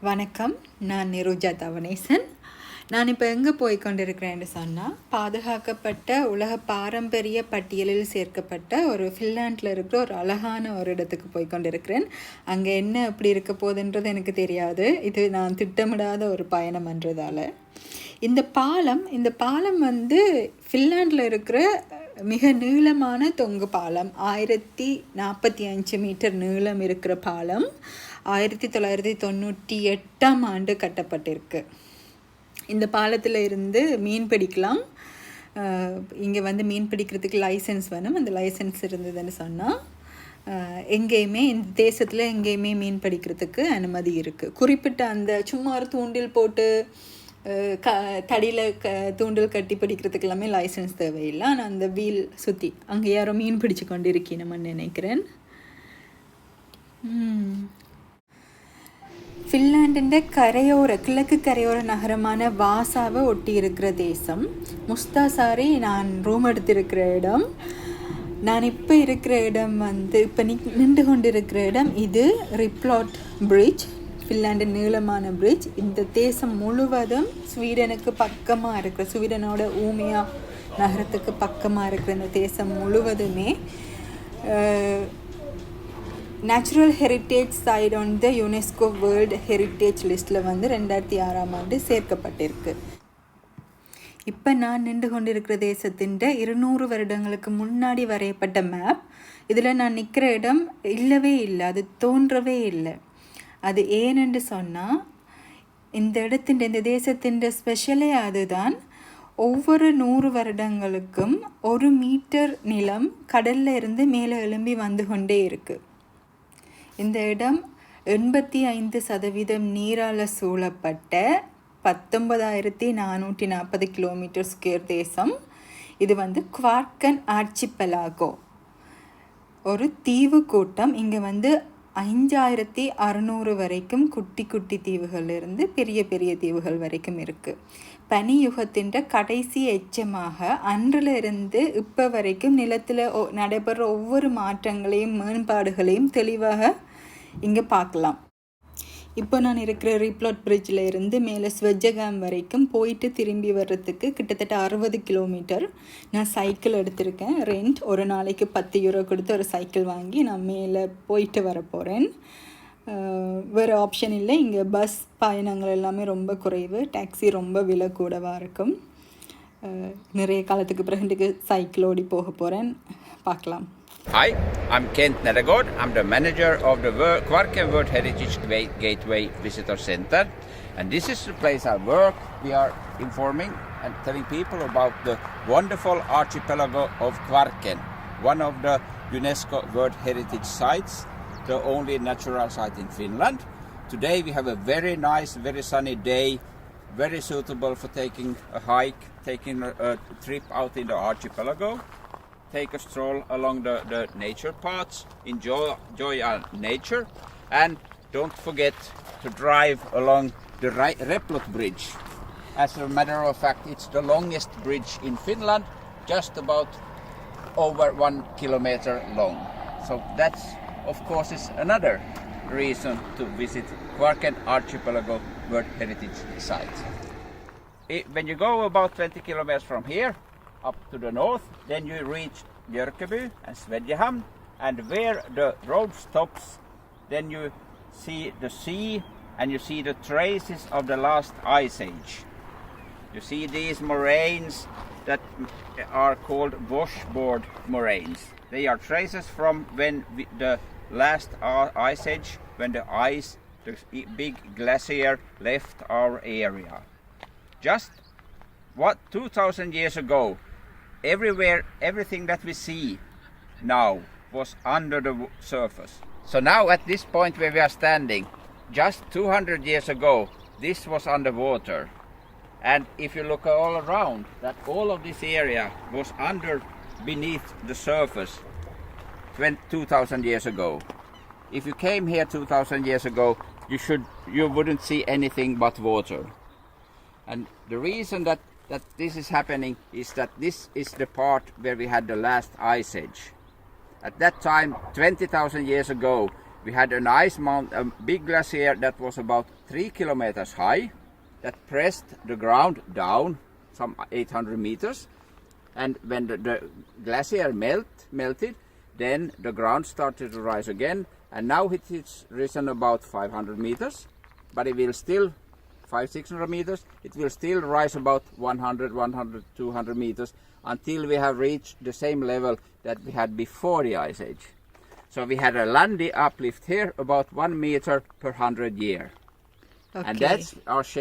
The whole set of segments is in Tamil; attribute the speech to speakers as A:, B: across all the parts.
A: வணக்கம், நான் நிரு. நான் இப்போ எங்கே போய்கொண்டிருக்கிறேன்னு சொன்னால், பாதுகாக்கப்பட்ட உலக பாரம்பரிய பட்டியலில் சேர்க்கப்பட்ட ஒரு ஃபின்லாண்டில் இருக்கிற ஒரு அழகான ஒரு இடத்துக்கு போய்கொண்டிருக்கிறேன். அங்கே என்ன எப்படி இருக்க போகுதுன்றது எனக்கு தெரியாது. இது நான் திட்டமிடாத ஒரு பயணம்ன்றதால. இந்த பாலம் வந்து ஃபின்லாண்டில் இருக்கிற மிக நீளமான தொங்கு பாலம். 1045 மீட்டர் நீளம் இருக்கிற பாலம் 1998 கட்டப்பட்டிருக்கு. இந்த பாலத்தில் இருந்து மீன் பிடிக்கலாம். இங்கே வந்து மீன் பிடிக்கிறதுக்கு லைசன்ஸ் வேணும். அந்த லைசன்ஸ் இருந்ததுன்னு சொன்னால் எங்கேயுமே இந்த தேசத்தில் எங்கேயுமே மீன் பிடிக்கிறதுக்கு அனுமதி இருக்குது. குறிப்பிட்ட அந்த சும்மா ஒரு தூண்டில் போட்டு தடியில் தூண்டில் கட்டி பிடிக்கிறதுக்கு எல்லாமே லைசன்ஸ் தேவையில்லை. ஆனால் அந்த வீல் சுற்றி அங்கே யாரோ மீன் பிடிச்சு கொண்டு இருக்கணும்னு நினைக்கிறேன். ஃபின்லாண்டின் கிழக்கு கரையோர நகரமான வாசாவை ஒட்டி இருக்கிற தேசம். முஸ்தாசாரி நான் ரூம் எடுத்திருக்கிற இடம். நான் இப்போ இருக்கிற இடம் வந்து இப்போ நின்று கொண்டு இருக்கிற இடம் இது ரிப்ளாட் பிரிட்ஜ், ஃபின்லாண்டின் நீளமான பிரிட்ஜ். இந்த தேசம் முழுவதும் ஸ்வீடனுக்கு பக்கமாக இருக்கிற, ஸ்வீடனோட ஊமியா நகரத்துக்கு பக்கமாக இருக்கிற இந்த தேசம் முழுவதுமே natural heritage side on the UNESCO world heritage லிஸ்ட்டில் வந்து 2006 சேர்க்கப்பட்டிருக்கு. இப்போ நான் நின்று கொண்டிருக்கிற தேசத்தின் 200 வருடங்களுக்கு முன்னாடி வரையப்பட்ட மேப். இதில் நான் நிற்கிற இடம் இல்லவே இல்லை, அது தோன்றவே இல்லை. அது ஏனென்று சொன்னால், இந்த தேசத்தின் ஸ்பெஷலே அதுதான். ஒவ்வொரு 100 வருடங்களுக்கும் 1 மீட்டர் நிலம் கடல்ல இருந்து மேலே எழும்பி வந்து கொண்டே இருக்குது. இந்த இடம் 85% நீரால் சூழப்பட்ட 19,440 கிலோமீட்டர் ஸ்கொயர் தேசம். இது வந்து குவார்கன் ஆர்ச்சிபெலாகோ, ஒரு தீவு கூட்டம். இங்கே வந்து 5,600 வரைக்கும் குட்டி குட்டி தீவுகள் இருந்து பெரிய பெரிய தீவுகள் வரைக்கும் இருக்குது. பனியுகத்தின் கடைசி எச்சமாக அன்றிலிருந்து இப்போ வரைக்கும் நிலத்தில் நடைபெற ஒவ்வொரு மாற்றங்களையும் மேம்பாடுகளையும் தெளிவாக இங்கே பார்க்கலாம். இப்போ நான் இருக்கிற ரிப்ளாட் பிரிட்ஜில் இருந்து மேலே ஸ்வெஜகாம் வரைக்கும் போயிட்டு திரும்பி வர்றதுக்கு கிட்டத்தட்ட 60 கிலோமீட்டர். நான் சைக்கிள் எடுத்திருக்கேன், ரெண்ட். ஒரு நாளைக்கு 10 யூரோ கொடுத்து ஒரு சைக்கிள் வாங்கி நான் மேலே போயிட்டு வர போகிறேன். வேறு ஆப்ஷன் இல்லை. இங்கே பஸ் பயணங்கள் எல்லாமே ரொம்ப குறைவு, டாக்ஸி ரொம்ப விலை கூடவாக இருக்கும். நிறைய காலத்துக்கு பிறகு சைக்கிள் ஓடி போக போகிறேன், பார்க்கலாம்.
B: Hi, I'm Kent Nerregård. I'm the manager of the Kvarken World Heritage Gateway Visitor Center. And this is the place I work. We are informing and telling people about the wonderful archipelago of Kvarken, one of the UNESCO World Heritage Sites, the only natural site in Finland. Today we have a very nice, very sunny day, very suitable for taking a hike, taking a trip out in the archipelago. Take a stroll along the nature paths, enjoy our nature, and don't forget to drive along the Replot Bridge. As a matter of fact, it's the longest bridge in Finland, just about over 1 kilometer long. So that's, of course, is another reason to visit Kvarken Archipelago World Heritage Site. When you go about 20 kilometers from here, up to the north, then you reach Björkeby and Svedjehamn, and where the road stops, then you see the sea and you see the traces of the last ice age. You see these moraines that are called washboard moraines. They are traces from when the last ice age, when the big glacier left our area. Just 2,000 years ago, everything that we see now was under the surface. So now at this point where we are standing, just 200 years ago, this was underwater. And if you look all around, that all of this area was beneath the surface 2,000 years ago. If you came here 2,000 years ago, you wouldn't see anything but water. And the reason that this is happening is that this is the part where we had the last ice age. At that time, 20,000 years ago, We had an ice mount, a big glacier that was about 3 kilometers high, that pressed the ground down some 800 meters. And when the glacier melted, then the ground started to rise again. And now it's risen about 500 meters, but it will still 500-600 meters. It will still rise about 100-200 meters until we have reached the same level that we had before the Ice Age. So we had a landy uplift here about 1 meter per 100 years. Okay. And that's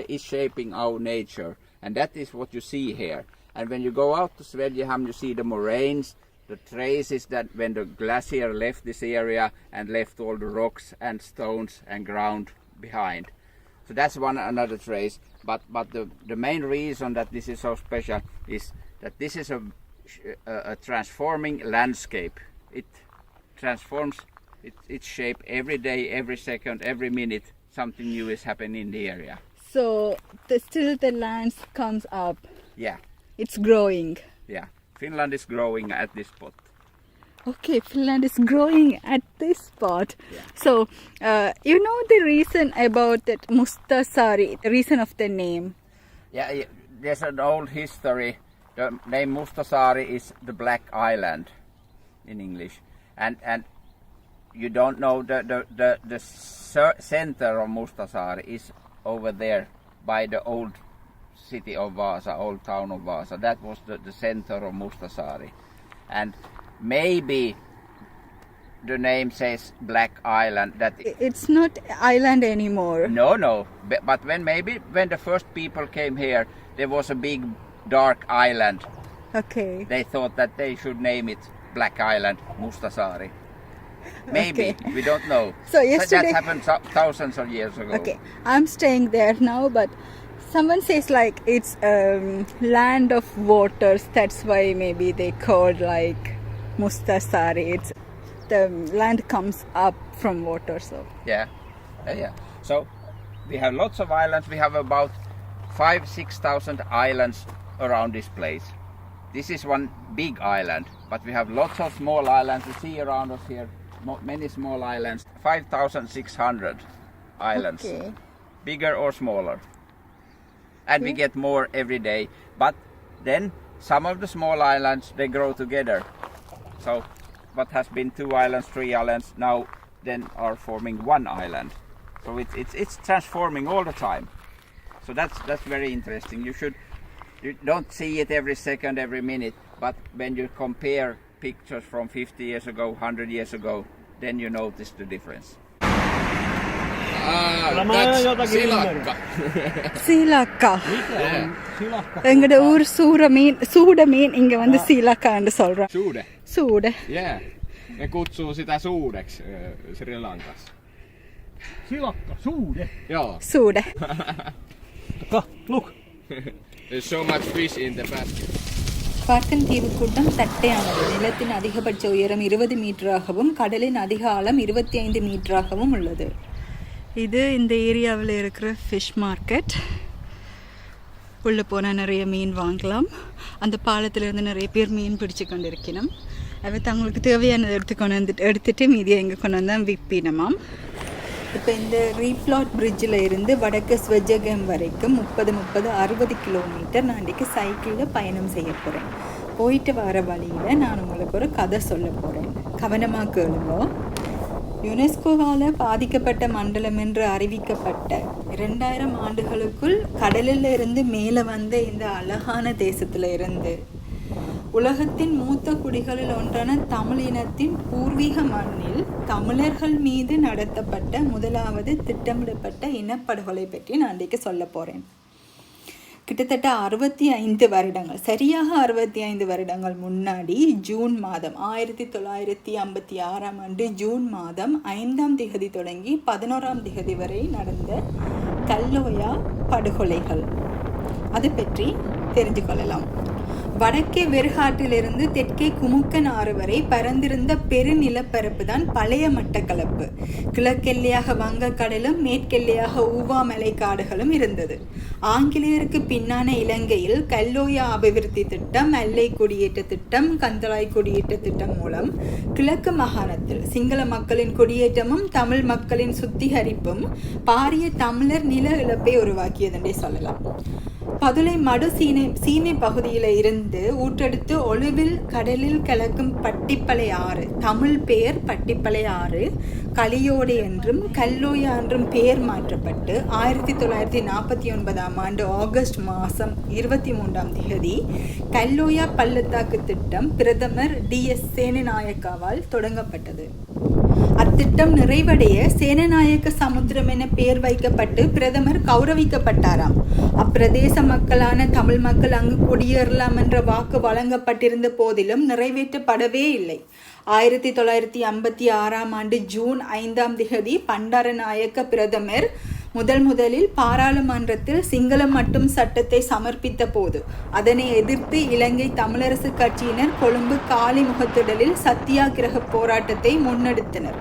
B: is shaping our nature. And that is what you see here. And when you go out to Svedjehamn, you see the moraines, the traces that when the glacier left this area and left all the rocks and stones and ground behind. So that's another trace. But the main reason that this is so special is that this is a transforming landscape. It transforms its shape every day, every second, every minute. Something new is happening in the area.
A: So still the land comes up.
B: Yeah.
A: It's growing.
B: Yeah. Finland is growing at this spot.
A: Okay, Finland is growing at this spot.
B: Yeah.
A: So, you know the reason about that Mustasari, the reason of the name?
B: Yeah, there's an old history. The name Mustasari is the Black Island in English. And you don't know the center of Mustasari is over there by the old city of Vaasa, old town of Vaasa. That was the center of Mustasari. And maybe the name says Black Island. That
A: it's not island anymore.
B: No. But when the first people came here, there was a big dark island.
A: Okay.
B: They thought that they should name it Black Island, Mustasari. Maybe, okay. We don't know.
A: So yesterday
B: that happened thousands of years ago.
A: Okay, I'm staying there now, but someone says like it's land of waters. That's why maybe they called like Mustasari. It's the land comes up from water. So
B: yeah. So we have lots of islands. We have about 5,000-6,000 islands around this place. This is one big island, but we have lots of small islands. You see around us here many small islands. 5,600 islands.
A: Okay.
B: Bigger or smaller. And we get more every day. But then some of the small islands, they grow together. So what has been 2 islands, 3 islands, now then are forming 1 island. So it's transforming all the time. So that's very interesting. You don't see it every second, every minute, but when you compare pictures from 50 years ago, 100 years ago, then you notice the difference.
C: That's silakka.
A: Silakka. எங்கட ஊர் சூட மீன் இங்க வந்து சீலக்கான்னு சொல்றோம். Suude.
C: Yeah. Ne kutsuu sitä suudeksi Sri Lankassa. Silakka, suude. Joo.
A: Suude.
C: Look. There's so much fish in the basket.
A: Kvarken தீவுக்கூட்டம் தட்டையானது. நிலத்தின் அதிகபட்ச உயரம் 20 மீட்டராகவும் கடலின் அதிக ஆழம் 25 மீட்டராகவும் உள்ளது. இது இந்த ஏரியாவில் இருக்கிற ஃபிஷ் மார்க்கெட். உள்ளே போனால் நிறைய மீன் வாங்கலாம். அந்த பாலத்திலேருந்து நிறைய பேர் மீன் பிடிச்சு கொண்டு இருக்கணும். அவ தங்களுக்கு தேவையானதை எடுத்துட்டு மீதியை இங்கே கொண்டு வந்தால் விற்பினமாம். இப்போ இந்த ரீப்ளாட் பிரிட்ஜில் இருந்து வடக்கு ஸ்வெஜகம் வரைக்கும் 30-60 கிலோமீட்டர் நான் இன்றைக்கி சைக்கிளில் பயணம் செய்ய போகிறேன். போயிட்டு வர வழியில் நான் உங்களுக்கு ஒரு கதை சொல்ல போகிறேன். கவனமாக கேளுங்க. யுனெஸ்கோவால் பாதிக்கப்பட்ட மண்டலம் என்று அறிவிக்கப்பட்ட 2000 ஆண்டுகளுக்குள் கடலில் இருந்து மேலே வந்த இந்த அழகான தேசத்தில் இருந்து உலகத்தின் மூத்த குடிகளில் ஒன்றான தமிழ் இனத்தின் பூர்வீக மண்ணில் தமிழர்கள் மீது நடத்தப்பட்ட முதலாவது திட்டமிடப்பட்ட இனப்படுகொலை பற்றி நான் இன்றைக்கு சொல்ல போகிறேன். கிட்டத்தட்ட 65 வருடங்கள், சரியாக 65 வருடங்கள் முன்னாடி ஜூன் மாதம் 1956ஆம் ஆண்டு ஜூன் மாதம் 5ஆம் திகதி தொடங்கி 11ஆம் திகதி வரை நடந்த கல்லோயா படுகொலைகள் அது பற்றி தெரிஞ்சு கொள்ளலாம். வடக்கே வெறுகாட்டிலிருந்து தெற்கே குமுக்கன் ஆறு வரை பரந்திருந்த பெருநிலப்பரப்பு தான் பழைய மட்டக்களப்பு. கிழக்கெல்லையாக வங்கக்கடலும் மேற்கெல்லையாக ஊவா மலைக்காடுகளும் இருந்தது. ஆங்கிலேயருக்கு பின்னான இலங்கையில் கல்லோயா அபிவிருத்தி திட்டம், அல்லை குடியேற்ற திட்டம், கந்தளாய் குடியேற்ற திட்டம் மூலம் கிழக்கு மாகாணத்தில் சிங்கள மக்களின் குடியேற்றமும் தமிழ் மக்களின் சுத்திகரிப்பும் பாரிய தமிழர் நில இழப்பை உருவாக்கியதென்றே சொல்லலாம். பதுளை மடு சீமை பகுதியில் இருந்து ஊற்றெடுத்து ஒழுவில் கடலில் கலக்கும் பட்டிப்பளை ஆறு, தமிழ் பெயர் பட்டிப்பளை ஆறு, களியோடு என்றும் கல்லோயா என்றும் பெயர் மாற்றப்பட்டு 1949 ஆகஸ்ட் மாதம் 23 கல்லோயா பள்ளத்தாக்கு திட்டம் பிரதமர் DS சேனநாயக்காவால் தொடங்கப்பட்டது. அத்திட்டம் நிறைவடைய சேனநாயக்க சமுத்திரம் என பெயர் வைக்கப்பட்டு பிரதமர் கௌரவிக்கப்பட்டாராம். அப்பிரதேச மக்களான தமிழ் மக்கள் அங்கு குடியேறலாம் என்ற வாக்கு வழங்கப்பட்டிருந்த போதிலும் நிறைவேற்றப்படவே இல்லை. 1956 ஜூன் 5 பண்டாரநாயக்க பிரதமர் முதலில் பாராளுமன்றத்தில் சிங்களம் மட்டும் சட்டத்தை சமர்ப்பித்த போது அதனை எதிர்த்து இலங்கை தமிழரசு கட்சியினர் கொழும்பு காலிமுகத்திடலில் சத்தியாகிரக போராட்டத்தை முன்னெடுத்தனர்.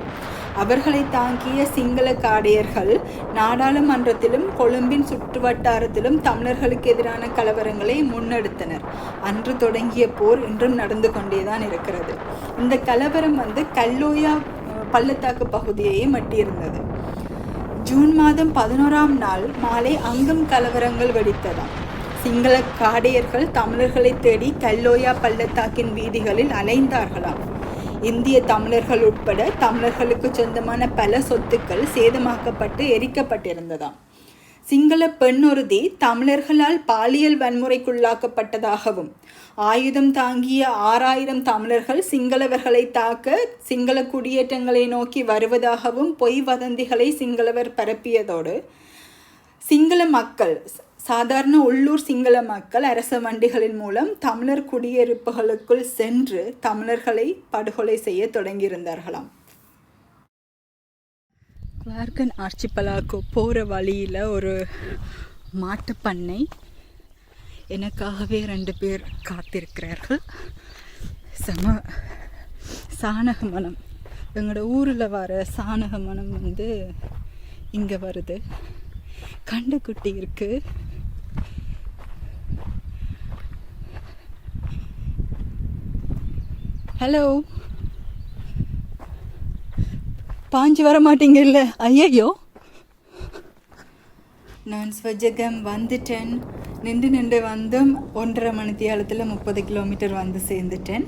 A: அவர்களை தாங்கிய சிங்கள காடையர்கள் நாடாளுமன்றத்திலும் கொழும்பின் சுற்றுவட்டாரத்திலும் தமிழர்களுக்கு எதிரான கலவரங்களை முன்னெடுத்தனர். அன்று தொடங்கிய போர் இன்றும் நடந்து கொண்டேதான் இருக்கிறது. இந்த கலவரம் கல்லோயா பள்ளத்தாக்கு பகுதியையே மட்டியிருந்தது. ஜூன் மாதம் 11 மாலை அங்கும் கலவரங்கள் வெடித்ததாம். சிங்கள காடையர்கள் தமிழர்களை தேடி கல்லோயா பள்ளத்தாக்கின் வீதிகளில் அலைந்தார்களாம். இந்திய தமிழர்கள் உட்பட தமிழர்களுக்கு சொந்தமான பல சொத்துக்கள் சேதமாக்கப்பட்டு எரிக்கப்பட்டிருந்ததாம். சிங்கள பெண்ணொருதி தமிழர்களால் பாலியல் வன்முறைக்குள்ளாக்கப்பட்டதாகவும் ஆயுதம் தாங்கிய 6000 தமிழர்கள் சிங்களவர்களை தாக்க சிங்கள குடியேற்றங்களை நோக்கி வருவதாகவும் பொய் வதந்திகளை சிங்களவர் பரப்பியதோடு சிங்கள மக்கள், சாதாரண உள்ளூர் சிங்கள மக்கள் அரச வண்டிகளின் மூலம் தமிழர் குடியிருப்புகளுக்குள் சென்று தமிழர்களை படுகொலை செய்ய தொடங்கியிருந்தார்களாம். குவார்கன் ஆர்ச்சிபெலாகோ போகிற வழியில் ஒரு மாட்டுப்பண்ணை, எனக்காகவே 2 பேர் காத்திருக்கிறார்கள். சாணக மனம், எங்களோட ஊரில் வர சாணக மனம் இங்கே வருது. கண்டுக்குட்டி இருக்கு. ஹலோ, பாஞ்சு வர மாட்டீங்க இல்லை? ஐயோ, நான் ஸ்வஜகம் வந்துட்டேன். நின்று வந்தும் 1.5 மணித்தியாலத்தில் 30 கிலோமீட்டர் வந்து சேர்ந்துட்டேன்.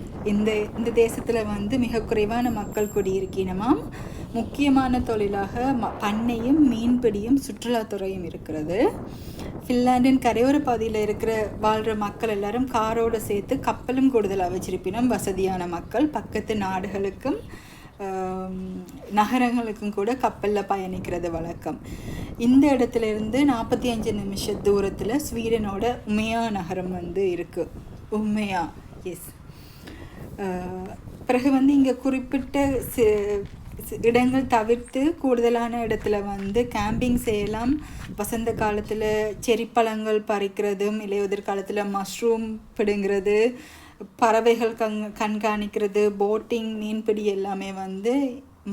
A: இந்த தேசத்தில் மிக குறைவான மக்கள் குடியிருக்கணுமாம். முக்கியமான தொழிலாக பண்ணையும் மீன்பிடியும் சுற்றுலாத்துறையும் இருக்கிறது. ஃபின்லாண்டின் கரையோர பகுதியில் வாழ்கிற மக்கள் எல்லாரும் காரோடு சேர்த்து கப்பலும் கூடுதலாக வச்சிருப்பினும் வசதியான மக்கள் பக்கத்து நாடுகளுக்கும் நகரங்களுக்கும் கூட கப்பலில் பயணிக்கிறது வழக்கம். இந்த இடத்துல இருந்து 45 நிமிஷ தூரத்தில் ஸ்வீடனோட உமையா நகரம் இருக்குது. உமையா, எஸ். பிறகு இங்கே குறிப்பிட்ட இடங்கள் தவிர்த்து கூடுதலான இடத்துல கேம்பிங் செய்யலாம். வசந்த காலத்தில் செரிப்பழங்கள் பறிக்கிறதும், இலையுதிர் காலத்தில் மஷ்ரூம் பிடுங்கிறது, பறவைகள் கண்காணிக்கிறது, போட்டிங், மீன்பிடி எல்லாமே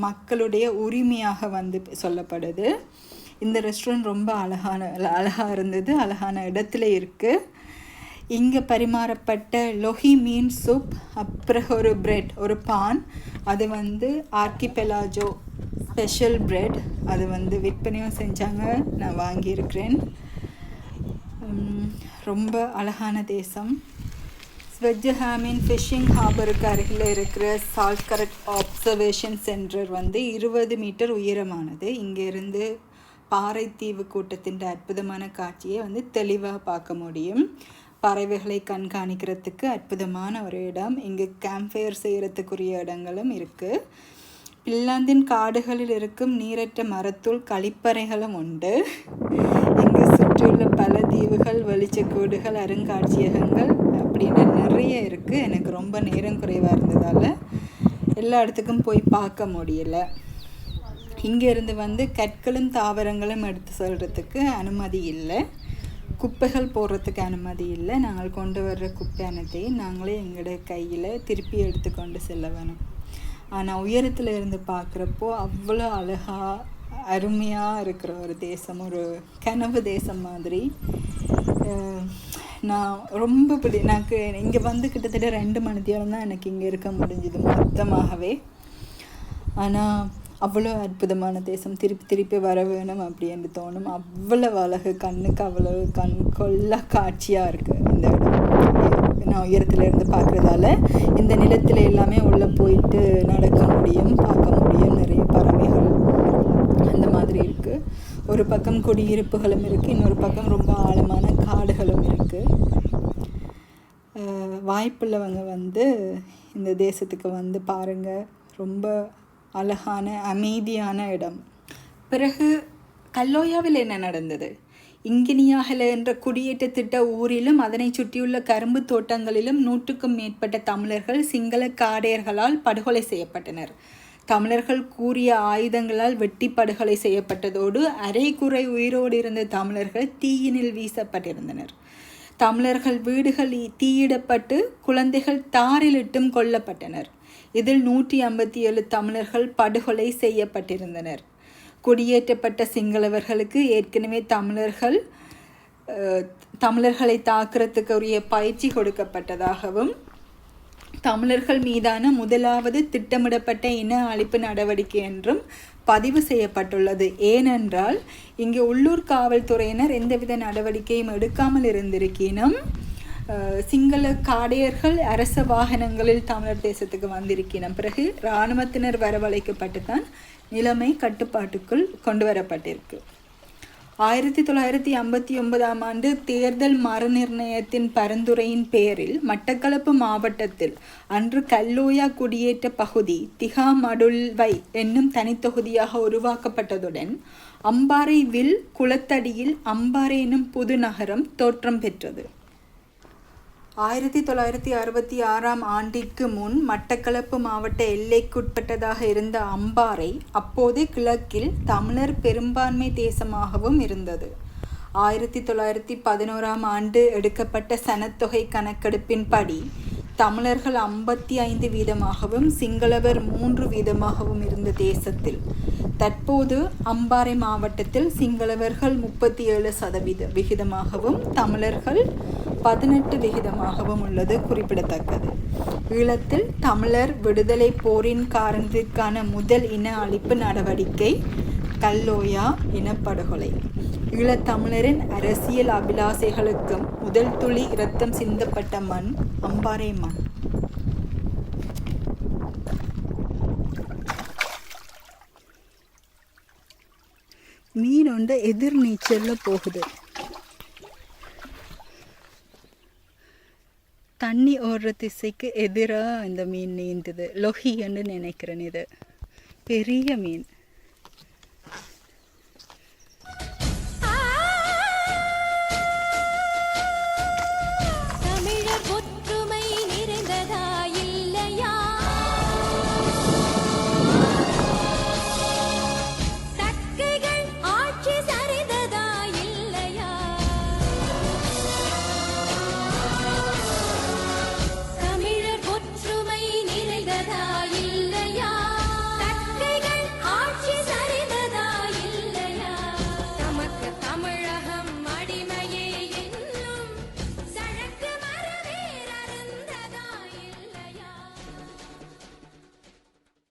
A: மக்களுடைய உரிமையாக சொல்லப்படுது. இந்த ரெஸ்டாரண்ட் ரொம்ப அழகாக இருந்தது. அழகான இடத்துல இருக்குது. இங்கே பரிமாறப்பட்ட லொஹி மீன் சூப், அப்புறம் ஒரு பிரெட், ஒரு பான், அது ஆர்கிபெலாஜோ ஸ்பெஷல் பிரெட், அது விற்பனையும் செஞ்சாங்க. நான் வாங்கியிருக்கிறேன். ரொம்ப அழகான தேசம். ஸ்வெட்ஜஹாமின் ஃபிஷிங் ஹார்பருக்கு அருகில் இருக்கிற சால்ட்கரட் ஆப்சர்வேஷன் சென்டர் 20 மீட்டர் உயரமானது. இங்கேருந்து பாறைத்தீவு கூட்டத்தின் அற்புதமான காட்சியை தெளிவாக பார்க்க முடியும். பறவைகளை கண்காணிக்கிறதுக்கு அற்புதமான ஒரு இடம். இங்கே கேம்ப்ஃபயர் செய்கிறதுக்குரிய இடங்களும் இருக்குது. பின்லாந்தின் காடுகளில் இருக்கும் நீரற்ற மரத்தூள் கழிப்பறைகளும் உண்டு. இங்கு சுற்றியுள்ள பல தீவுகள், வெளிச்சக்கூடுகள், அருங்காட்சியகங்கள் அப்படின்னு நிறைய இருக்குது. எனக்கு ரொம்ப நேரம் குறைவாக இருந்ததால் எல்லா இடத்துக்கும் போய் பார்க்க முடியலை. இங்கேருந்து கற்களும் தாவரங்களும் எடுத்து சொல்கிறதுக்கு அனுமதி இல்லை. குப்பைகள் போடுறதுக்கு அனுமதி இல்லை. நாங்கள் கொண்டு வர்ற குப்பை அனைத்தையும் நாங்களே எங்களோட கையில் திருப்பி எடுத்துக்கொண்டு செல்ல வேணும். ஆனால் உயரத்தில் இருந்து பார்க்குறப்போ அவ்வளோ அழகாக அருமையாக இருக்கிற ஒரு தேசம், ஒரு கனவு தேசம் மாதிரி. நான் ரொம்ப எனக்கு இங்கே வந்து கிட்டத்தட்ட 2 மணி நேரம் தான் எனக்கு இங்கே இருக்க முடிஞ்சுது மொத்தமாகவே. ஆனால் அவ்வளோ அற்புதமான தேசம், திருப்பி திருப்பி வர வேணும் அப்படின்னு தோணும். அவ்வளோ அழகு, கண்ணுக்கு அவ்வளோ கண் கொள்ள காட்சியாக இருக்குது இந்த இடம். நான் உயரத்தில் இருந்து பார்க்குறதால இந்த நிலத்தில் எல்லாமே உள்ளே போயிட்டு நடக்க முடியும், பார்க்க முடியும். நிறைய பறவைகள் அந்த மாதிரி இருக்குது. ஒரு பக்கம் குடியிருப்புகளும் இருக்குது, இன்னொரு பக்கம் ரொம்ப ஆழமான காடுகளும் இருக்குது. வாய்ப்புள்ளவங்க வந்து இந்த தேசத்துக்கு வந்து பாருங்கள். ரொம்ப அழகான அமைதியான இடம். பிறகு கல்லோயாவில் என்ன நடந்தது? இங்கினியாகல என்ற குடியேற்ற திட்ட ஊரிலும் அதனை சுற்றியுள்ள கரும்பு தோட்டங்களிலும் 100க்கும் மேற்பட்ட தமிழர்கள் சிங்கள காடையர்களால் படுகொலை செய்யப்பட்டனர். தமிழர்கள் கூறிய ஆயுதங்களால் வெட்டி படுகொலை செய்யப்பட்டதோடு அரைகுறை உயிரோடு இருந்த தமிழர்கள் தீயினில் வீசப்பட்டிருந்தனர். தமிழர்கள் வீடுகள் தீயிடப்பட்டு குழந்தைகள் தாரிலிட்டும் கொல்லப்பட்டனர். இதில் 157 தமிழர்கள் படுகொலை செய்யப்பட்டிருந்தனர். குடியேற்றப்பட்ட சிங்களவர்களுக்கு ஏற்கனவே தமிழர்களை தாக்குறதுக்குரிய பயிற்சி கொடுக்கப்பட்டதாகவும் தமிழர்கள் மீதான முதலாவது திட்டமிடப்பட்ட இன அழிப்பு நடவடிக்கை என்றும் பதிவு செய்யப்பட்டுள்ளது. ஏனென்றால் இங்கே உள்ளூர் காவல்துறையினர் எந்தவித நடவடிக்கையும் எடுக்காமல் இருந்திருக்கினும் சிங்கள காடையர்கள் அரச வாகனங்களில் தமிழர் தேசத்துக்கு வந்திருக்கின பிறகு இராணுவத்தினர் வரவழைக்கப்பட்டு தான் நிலைமை கட்டுப்பாட்டுக்குள் கொண்டு வரப்பட்டிருக்கு. 1959ஆம் ஆண்டு தேர்தல் மறுநிர்ணயத்தின் பரிந்துரையின் பேரில் மட்டக்களப்பு மாவட்டத்தில் அன்று கல்லோயா குடியேற்ற பகுதி திகாமடுல்வை என்னும் தனித்தொகுதியாக உருவாக்கப்பட்டதுடன் அம்பாறை வில் குளத்தடியில் அம்பாறை என்னும் புது நகரம் தோற்றம் பெற்றது. 1966ஆம் ஆண்டிற்கு முன் மட்டக்களப்பு மாவட்ட எல்லைக்குட்பட்டதாக இருந்த அம்பாறை அப்போது கிழக்கில் தமிழர் பெரும்பான்மை தேசமாகவும் இருந்தது. 1911ஆம் ஆண்டு எடுக்கப்பட்ட சனத்தொகை கணக்கெடுப்பின்படி தமிழர்கள் 55% சிங்களவர் 3% இருந்த தேசத்தில் தற்போது அம்பாறை மாவட்டத்தில் சிங்களவர்கள் 37% தமிழர்கள் 18% உள்ளது குறிப்பிடத்தக்கது. ஈழத்தில் தமிழர் விடுதலை போரின் காரணத்திற்கான முதல் இன அழிப்பு நடவடிக்கை கல்லோயா இனப்படுகொலை. ஈழத்தமிழரின் அரசியல் அபிலாசைகளுக்கும் முதல் துளி இரத்தம் சிந்தப்பட்ட மண் அம்பாறை மண். மீன் ஒன்று எதிர் நீச்சல்ல போகுது. தண்ணி ஓடுற திசைக்கு எதிராக இந்த மீன் நீந்துது. லொஹி என்று நினைக்கிறேன். இது பெரிய மீன்.